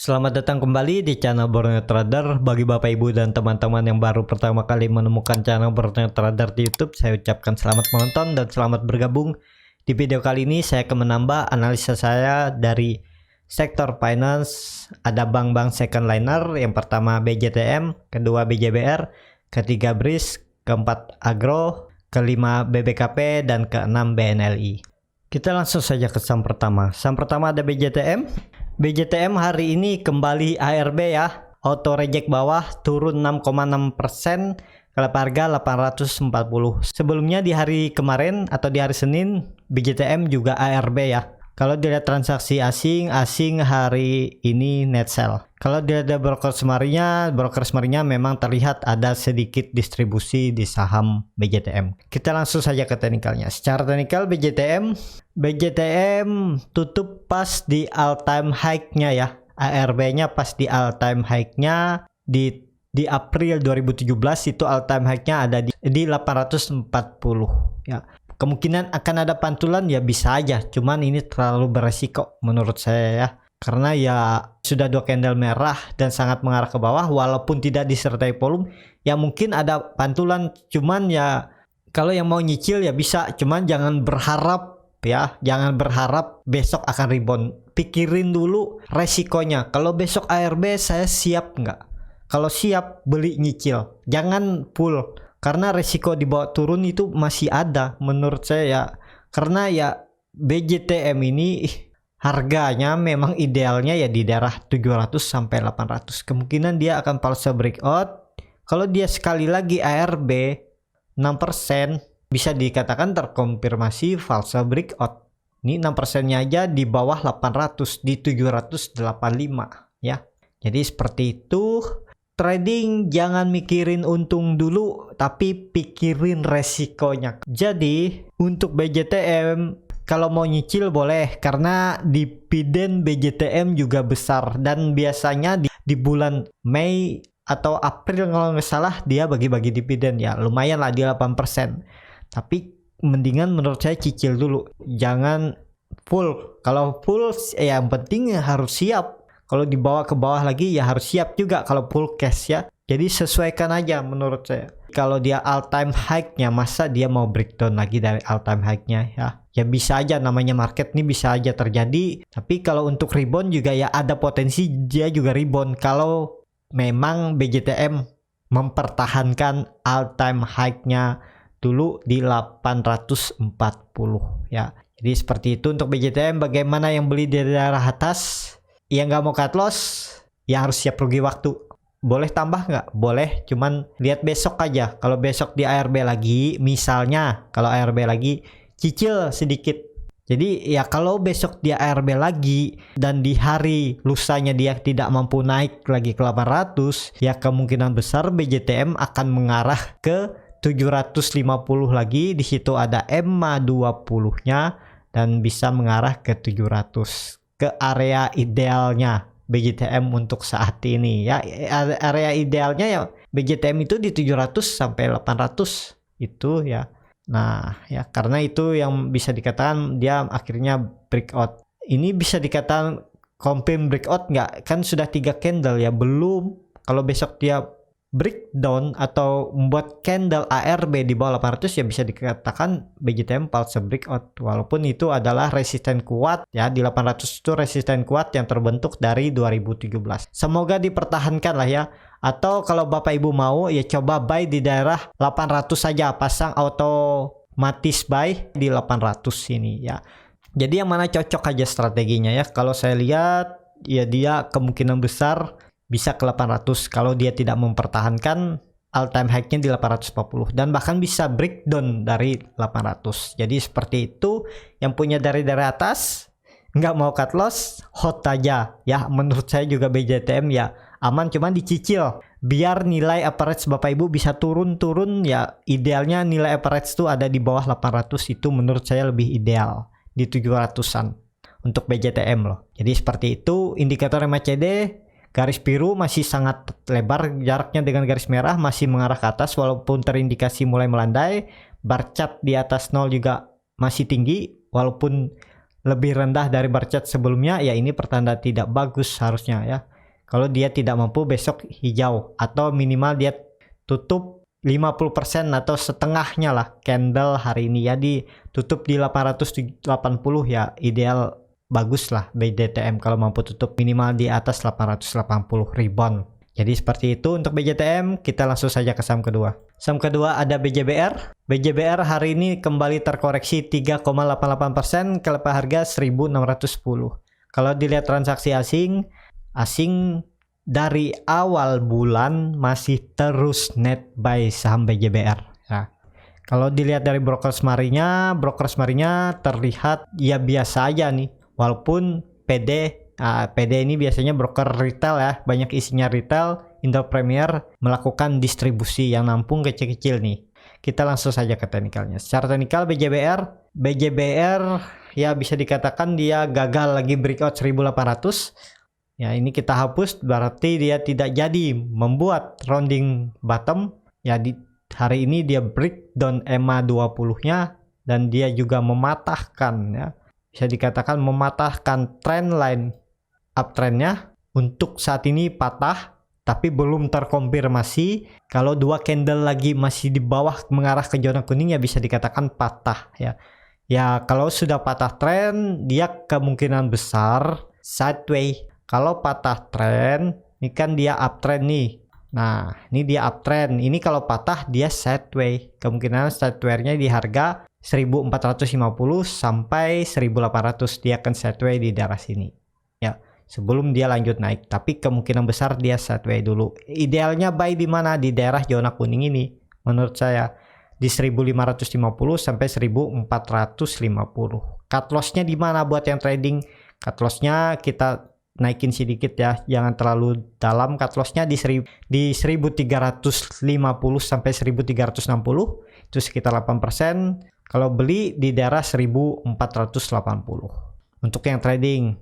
Selamat datang kembali di channel Borneo Trader. Bagi Bapak Ibu dan teman-teman yang baru pertama kali menemukan channel Borneo Trader di YouTube, saya ucapkan selamat menonton dan selamat bergabung. Di video kali ini saya akan menambah analisa saya dari sektor finance. Ada bank-bank second liner. Yang pertama BJTM, kedua BJBR, ketiga BRIS, keempat Agro, kelima BBKP, dan keenam BNLI. Kita langsung saja ke saham pertama. Saham pertama ada BJTM. BJTM hari ini kembali ARB ya, auto reject bawah, turun 6,6%, kalau harga 840. Sebelumnya di hari kemarin atau di hari Senin BJTM juga ARB ya. Kalau dilihat transaksi asing hari ini net sell. Kalau dilihat broker semarinya memang terlihat ada sedikit distribusi di saham BJTM. Kita langsung saja ke teknikalnya. Secara teknikal BJTM tutup pas di all time high-nya ya. ARB-nya pas di all time high-nya di April 2017 itu all time high-nya ada di 840 ya. Kemungkinan akan ada pantulan ya, bisa aja, cuman ini terlalu beresiko menurut saya ya, karena ya sudah dua candle merah dan sangat mengarah ke bawah walaupun tidak disertai volume. Ya mungkin ada pantulan, cuman ya kalau yang mau nyicil ya bisa, cuman jangan berharap ya, jangan berharap besok akan rebound. Pikirin dulu resikonya, kalau besok ARB saya siap nggak? Kalau siap beli nyicil, jangan full. Karena resiko dibawa turun itu masih ada menurut saya ya. Karena ya BJTM ini harganya memang idealnya ya di daerah 700 sampai 800. Kemungkinan dia akan false breakout. Kalau dia sekali lagi ARB 6%, bisa dikatakan terkonfirmasi false breakout. Ini 6%-nya aja di bawah 800, di 785 ya. Jadi seperti itu. Trading jangan mikirin untung dulu, tapi pikirin resikonya. Jadi untuk BJTM kalau mau nyicil boleh, karena dividen BJTM juga besar dan biasanya di bulan Mei atau April kalau nggak salah dia bagi-bagi dividen ya, lumayan lah di 8%. Tapi mendingan menurut saya cicil dulu, jangan full. Kalau full ya yang penting harus siap. Kalau dibawa ke bawah lagi ya harus siap juga kalau full cash ya. Jadi sesuaikan aja menurut saya. Kalau dia all time high-nya, masa dia mau breakdown lagi dari all time high-nya ya. Ya bisa aja, namanya market nih bisa aja terjadi. Tapi kalau untuk rebound juga ya ada potensi dia juga rebound. Kalau memang BJTM mempertahankan all time high-nya dulu di 840 ya. Jadi seperti itu untuk BJTM. Bagaimana yang beli di daerah atas? Yang nggak mau cut loss ya harus siap rugi waktu. Boleh tambah nggak? Boleh, cuman lihat besok aja. Kalau besok di ARB lagi, misalnya kalau ARB lagi, cicil sedikit. Jadi ya kalau besok di ARB lagi dan di hari lusanya dia tidak mampu naik lagi ke 800, ya kemungkinan besar BJTM akan mengarah ke 750 lagi. Di situ ada EMA 20-nya dan bisa mengarah ke 700. Ke area idealnya BJTM untuk saat ini ya. Area idealnya ya BJTM itu di 700 sampai 800 itu ya. Nah ya, karena itu yang bisa dikatakan dia akhirnya breakout. Ini bisa dikatakan confirm breakout nggak? Kan sudah 3 candle ya, belum. Kalau besok dia breakdown atau membuat candle ARB di bawah 800 ya bisa dikatakan BJTM false breakout, walaupun itu adalah resisten kuat ya. Di 800 itu resisten kuat yang terbentuk dari 2017. Semoga dipertahankan lah ya. Atau kalau Bapak Ibu mau ya coba buy di daerah 800 saja, pasang otomatis buy di 800 ini ya. Jadi yang mana cocok aja strateginya ya. Kalau saya lihat ya dia kemungkinan besar bisa ke 800 kalau dia tidak mempertahankan all time high-nya di 840 dan bahkan bisa breakdown dari 800. Jadi seperti itu. Yang punya dari atas nggak mau cut loss, hold aja ya. Menurut saya juga BJTM ya aman, cuman dicicil biar nilai average Bapak Ibu bisa turun ya. Idealnya nilai average itu ada di bawah 800, itu menurut saya lebih ideal di 700-an untuk BJTM loh. Jadi seperti itu. Indikator MACD garis biru masih sangat lebar jaraknya dengan garis merah, masih mengarah ke atas walaupun terindikasi mulai melandai. Bar chart di atas 0 juga masih tinggi walaupun lebih rendah dari bar chart sebelumnya, ya ini pertanda tidak bagus harusnya ya. Kalau dia tidak mampu besok hijau atau minimal dia tutup 50% atau setengahnya lah candle hari ini ya, ditutup di 880 ya ideal, bagus lah BJTM kalau mampu tutup minimal di atas 880 rebound. Jadi seperti itu untuk BJTM. Kita langsung saja ke saham kedua. Saham kedua ada BJBR. BJBR hari ini kembali terkoreksi 3,88% ke level harga 1610. Kalau dilihat transaksi asing dari awal bulan masih terus net buy saham BJBR. Nah, kalau dilihat dari broker semarinya terlihat ya biasa aja nih. Walaupun PD ini biasanya broker retail ya, banyak isinya retail. Indo Premier melakukan distribusi yang nampung kecil-kecil nih. Kita langsung saja ke teknikalnya. Secara teknikal BJBR ya bisa dikatakan dia gagal lagi breakout 1800. Ya ini kita hapus, berarti dia tidak jadi membuat rounding bottom. Ya di hari ini dia breakdown EMA 20-nya dan dia juga mematahkan ya. Bisa dikatakan mematahkan trend line uptrendnya. Untuk saat ini patah, tapi belum terkonfirmasi. Kalau dua candle lagi masih di bawah mengarah ke zona kuning ya bisa dikatakan patah ya. Ya kalau sudah patah trend, dia kemungkinan besar sideways. Kalau patah trend, ini kan dia uptrend nih. Nah ini dia uptrend, ini kalau patah dia sideways. Kemungkinan sideways-nya di harga 1450 sampai 1800, dia akan sideways di daerah sini ya, sebelum dia lanjut naik. Tapi kemungkinan besar dia sideways dulu. Idealnya buy di mana? Di daerah zona kuning ini menurut saya, di 1550 sampai 1450. Cut loss-nya di mana buat yang trading? Cut loss-nya kita naikin sedikit ya, jangan terlalu dalam. Cut loss-nya di 1350 sampai 1360, itu sekitar 8%. Kalau beli di daerah 1480 untuk yang trading.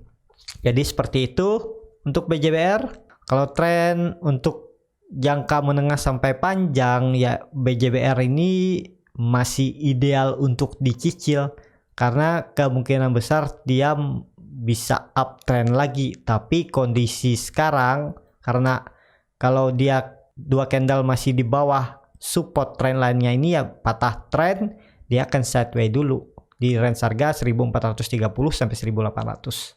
Jadi seperti itu untuk BJBR. Kalau tren untuk jangka menengah sampai panjang ya, BJBR ini masih ideal untuk dicicil karena kemungkinan besar dia bisa uptrend lagi. Tapi kondisi sekarang, karena kalau dia dua candle masih di bawah support trend line-nya ini ya patah trend, dia akan sideways dulu di range harga 1430 sampai 1800.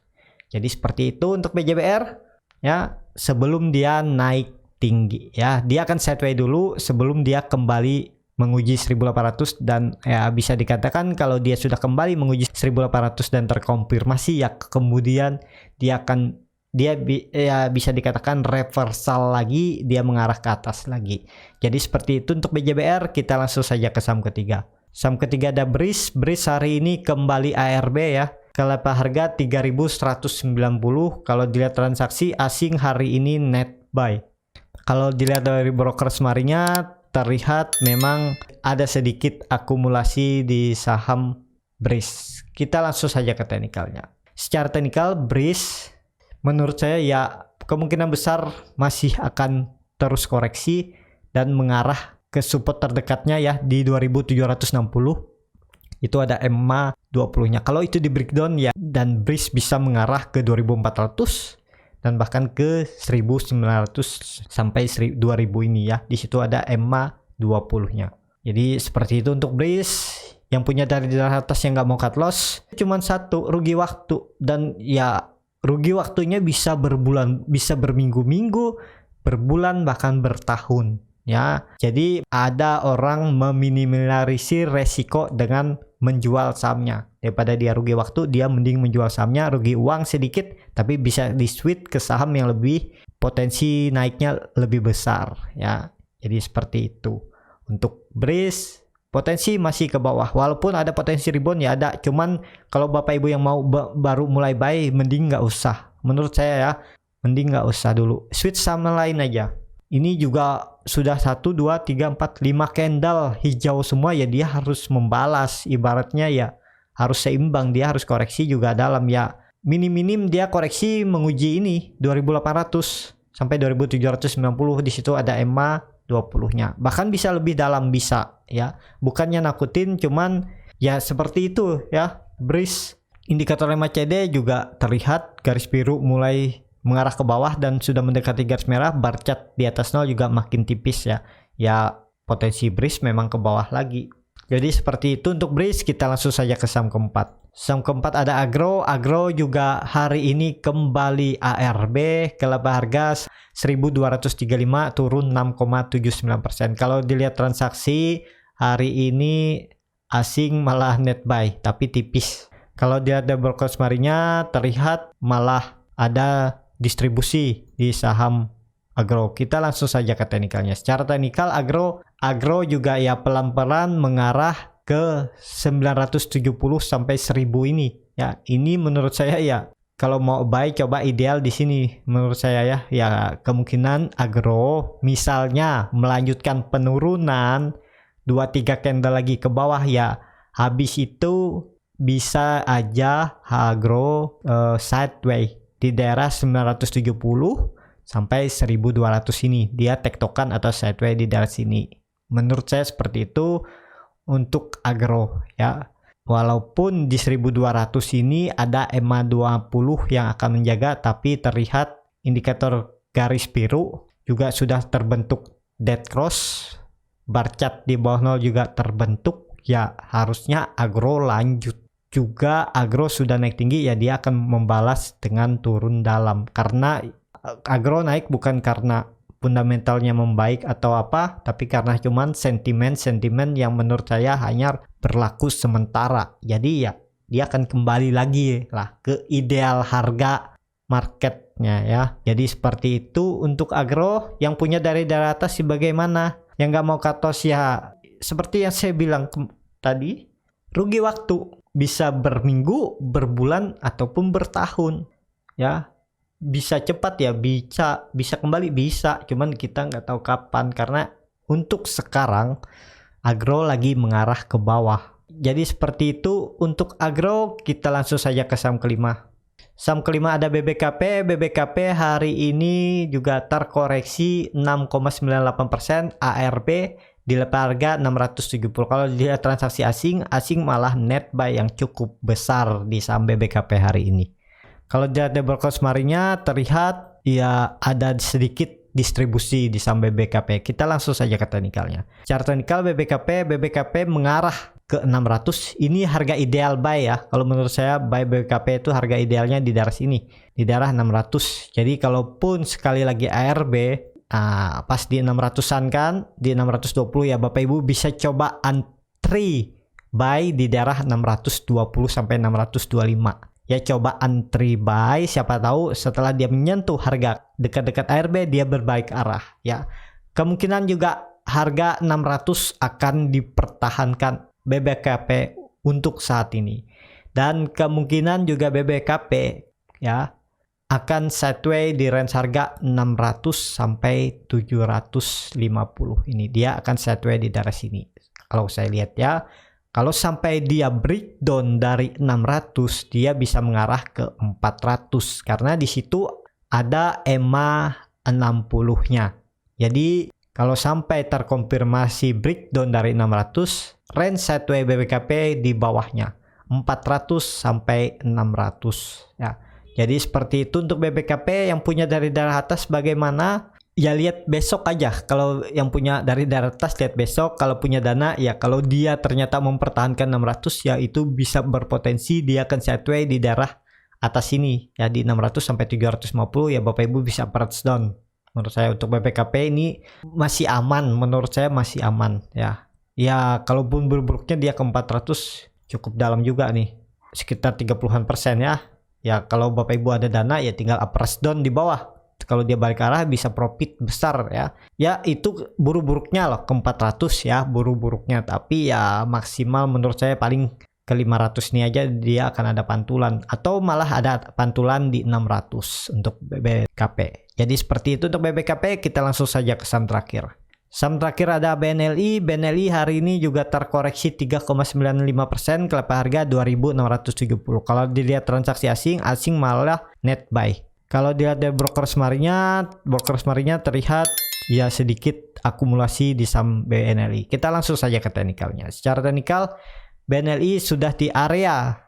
Jadi seperti itu untuk BJBR ya, sebelum dia naik tinggi ya, dia akan sideways dulu sebelum dia kembali menguji 1800. Dan ya bisa dikatakan kalau dia sudah kembali menguji 1800 dan terkonfirmasi ya, kemudian dia bisa dikatakan reversal lagi, dia mengarah ke atas lagi. Jadi seperti itu untuk BJBR. Kita langsung saja ke saham ketiga. Saham ketiga ada Breeze. Breeze hari ini kembali ARB ya, ke level harga 3190. Kalau dilihat transaksi asing hari ini net buy. Kalau dilihat dari broker semarinya terlihat memang ada sedikit akumulasi di saham Breeze. Kita langsung saja ke teknikalnya. Secara teknikal Breeze menurut saya ya kemungkinan besar masih akan terus koreksi dan mengarah ke support terdekatnya ya di 2760. Itu ada EMA 20-nya. Kalau itu di breakdown ya, dan Breeze bisa mengarah ke 2400 dan bahkan ke 1900 sampai 2000 ini ya. Di situ ada EMA 20-nya. Jadi seperti itu untuk Breeze. Yang punya dari daerah atas yang nggak mau cut loss cuman satu, rugi waktu. Dan ya rugi waktunya bisa berbulan, bisa berminggu-minggu, berbulan, bahkan bertahun ya. Jadi ada orang meminimalisir resiko dengan menjual sahamnya. Daripada dia rugi waktu, dia mending menjual sahamnya, rugi uang sedikit tapi bisa di switch ke saham yang lebih potensi naiknya lebih besar ya. Jadi seperti itu untuk Breeze. Potensi masih ke bawah, walaupun ada potensi rebound ya ada, cuman kalau bapak ibu yang mau baru mulai buy mending nggak usah, menurut saya ya, mending nggak usah dulu, switch sama lain aja. Ini juga sudah 1, 2, 3, 4, 5 candle hijau semua ya, dia harus membalas, ibaratnya ya harus seimbang, dia harus koreksi juga dalam ya, minim-minim dia koreksi menguji ini 2800 sampai 2790. Di situ ada EMA 20-nya, bahkan bisa lebih dalam, bisa ya, bukannya nakutin, cuman ya seperti itu ya Breeze. Indikator MACD juga terlihat garis biru mulai mengarah ke bawah dan sudah mendekati garis merah. Bar chart di atas 0 juga makin tipis ya. Ya potensi bearish memang ke bawah lagi. Jadi seperti itu untuk bearish. Kita langsung saja ke saham keempat. Saham keempat ada Agro. Agro juga hari ini kembali ARB ke laba harga 1235 turun 6,79%. Kalau dilihat transaksi hari ini asing malah net buy tapi tipis. Kalau dilihat dari broker kemarinnya terlihat malah ada distribusi di saham Agro. Kita langsung saja ke teknikalnya. Secara teknikal Agro juga ya pelan-pelan mengarah ke 970 sampai 1000 ini. Ya, ini menurut saya ya kalau mau buy coba ideal di sini menurut saya ya. Ya kemungkinan Agro misalnya melanjutkan penurunan 2-3 candle lagi ke bawah ya. Habis itu bisa aja Agro sideways di daerah 970 sampai 1200 ini. Dia tektokan atau sideways di daerah sini. Menurut saya seperti itu untuk Agro ya. Walaupun di 1200 ini ada EMA 20 yang akan menjaga, tapi terlihat indikator garis biru juga sudah terbentuk dead cross. Bar chart di bawah 0 juga terbentuk. Ya harusnya Agro lanjut. Juga Agro sudah naik tinggi ya dia akan membalas dengan turun dalam. Karena Agro naik bukan karena fundamentalnya membaik atau apa, tapi karena cuman sentimen yang menurut saya hanya berlaku sementara. Jadi ya dia akan kembali lagi lah ke ideal harga marketnya ya. Jadi seperti itu untuk Agro. Yang punya dari atas sih bagaimana? Yang nggak mau cut loss ya seperti yang saya bilang tadi, rugi waktu. Bisa berminggu, berbulan, ataupun bertahun. Ya, bisa cepat ya, bisa kembali, bisa. Cuman kita nggak tahu kapan. Karena untuk sekarang, Agro lagi mengarah ke bawah. Jadi seperti itu untuk Agro. Kita langsung saja ke saham kelima. Saham kelima ada BBKP. BBKP hari ini juga terkoreksi 6,98%. ARB di lepas harga 670. Kalau dilihat transaksi asing malah net buy yang cukup besar di saham BBKP hari ini. Kalau dilihat dari broker kemarinnya terlihat ya ada sedikit distribusi di saham BBKP. Kita langsung saja ke teknikalnya. Secara teknikal BBKP mengarah ke 600. Ini harga ideal buy ya. Kalau menurut saya buy BBKP itu harga idealnya di daerah sini, di daerah 600. Jadi kalaupun sekali lagi ARB pas di 600-an kan, di 620 ya Bapak Ibu bisa coba antri buy di daerah 620 sampai 625. Ya coba antri buy, siapa tahu setelah dia menyentuh harga dekat-dekat ARB dia berbalik arah ya. Kemungkinan juga harga 600 akan dipertahankan BBKP untuk saat ini. Dan kemungkinan juga BBKP ya akan sideways di range harga 600 sampai 750 ini. Dia akan sideways di daerah sini. Kalau saya lihat ya, kalau sampai dia breakdown dari 600, dia bisa mengarah ke 400 karena di situ ada EMA 60-nya. Jadi kalau sampai terkonfirmasi breakdown dari 600, range sideways BBKP di bawahnya 400 sampai 600 ya. Jadi seperti itu untuk BBKP. Yang punya dari daerah atas bagaimana? Ya lihat besok aja. Kalau yang punya dari daerah atas lihat besok. Kalau punya dana ya kalau dia ternyata mempertahankan 600 ya itu bisa berpotensi dia akan sideways di daerah atas ini ya di 600 sampai 750 ya Bapak Ibu bisa price down. Menurut saya untuk BBKP ini masih aman. Menurut saya masih aman ya. Ya kalaupun buruk-buruknya dia ke 400 cukup dalam juga nih. Sekitar 30% ya. Ya kalau Bapak Ibu ada dana ya tinggal price down di bawah. Kalau dia balik arah bisa profit besar ya. Ya itu buruk-buruknya loh ke 400 ya buruk-buruknya. Tapi ya maksimal menurut saya paling ke 500 ini aja dia akan ada pantulan. Atau malah ada pantulan di 600 untuk BBKP. Jadi seperti itu untuk BBKP. Kita langsung saja ke saham terakhir. Saham terakhir ada BNLI. BNLI hari ini juga terkoreksi 3,95% ke lepas harga 2.670. Kalau dilihat transaksi asing malah net buy. Kalau dilihat dari broker semarinya terlihat ya sedikit akumulasi di saham BNLI. Kita langsung saja ke teknikalnya. Secara teknikal BNLI sudah di area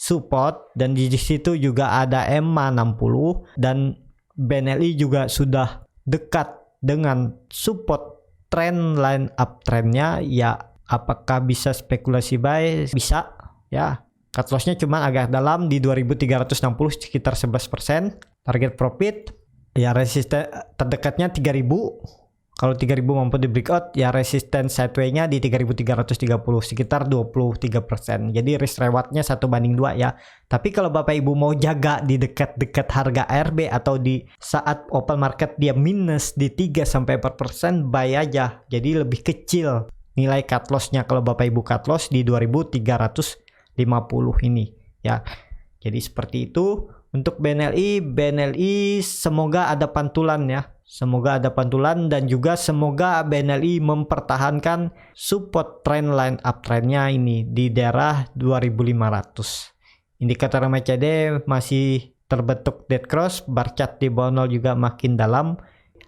support, dan di situ juga ada EMA 60 dan BNLI juga sudah dekat dengan support trend line uptrendnya. Ya, apakah bisa spekulasi buy? Bisa ya. Cut lossnya cuma agak dalam di 2360 sekitar 11%. Target profit ya resisten terdekatnya 3000. Kalau 3000 mampu di breakout ya resisten sideway-nya di 3330 sekitar 23%. Jadi risk reward-nya 1:2 ya. Tapi kalau Bapak Ibu mau jaga di dekat-dekat harga ARB atau di saat open market dia minus di 3-4%, buy aja. Jadi lebih kecil nilai cut loss-nya kalau Bapak Ibu cut loss di 2350 ini ya. Jadi seperti itu untuk BNLI semoga ada pantulan ya. Semoga ada pantulan dan juga semoga BNLI mempertahankan support trend line uptrendnya ini di daerah 2500. Indikator MACD masih terbentuk dead cross, bar chart di bawah 0 juga makin dalam.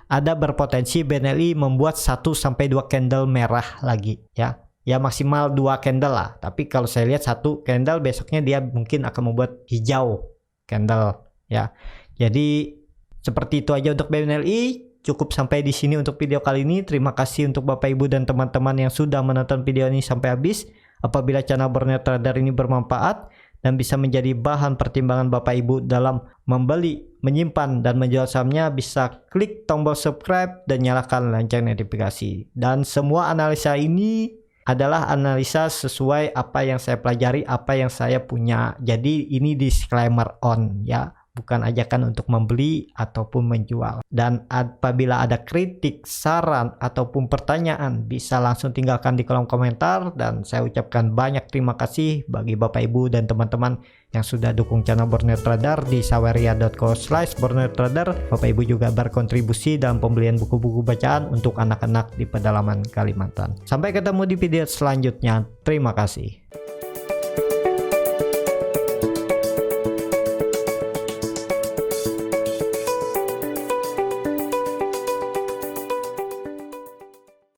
Ada berpotensi BNLI membuat 1-2 candle merah lagi ya. Ya maksimal 2 candle lah. Tapi kalau saya lihat 1 candle besoknya dia mungkin akan membuat hijau candle ya. Jadi seperti itu aja untuk BNLI. Cukup sampai di sini untuk video kali ini. Terima kasih untuk Bapak Ibu dan teman-teman yang sudah menonton video ini sampai habis. Apabila channel Borneo Trader ini bermanfaat dan bisa menjadi bahan pertimbangan Bapak Ibu dalam membeli, menyimpan, dan menjual sahamnya, bisa klik tombol subscribe dan nyalakan lonceng notifikasi. Dan semua analisa ini adalah analisa sesuai apa yang saya pelajari, apa yang saya punya. Jadi ini disclaimer on ya. Bukan ajakan untuk membeli ataupun menjual. Dan apabila ada kritik, saran, ataupun pertanyaan, bisa langsung tinggalkan di kolom komentar. Dan saya ucapkan banyak terima kasih bagi Bapak Ibu dan teman-teman yang sudah dukung channel Borneo Trader di saweria.co/Borneo Trader. Bapak Ibu juga berkontribusi dalam pembelian buku-buku bacaan untuk anak-anak di pedalaman Kalimantan. Sampai ketemu di video selanjutnya. Terima kasih.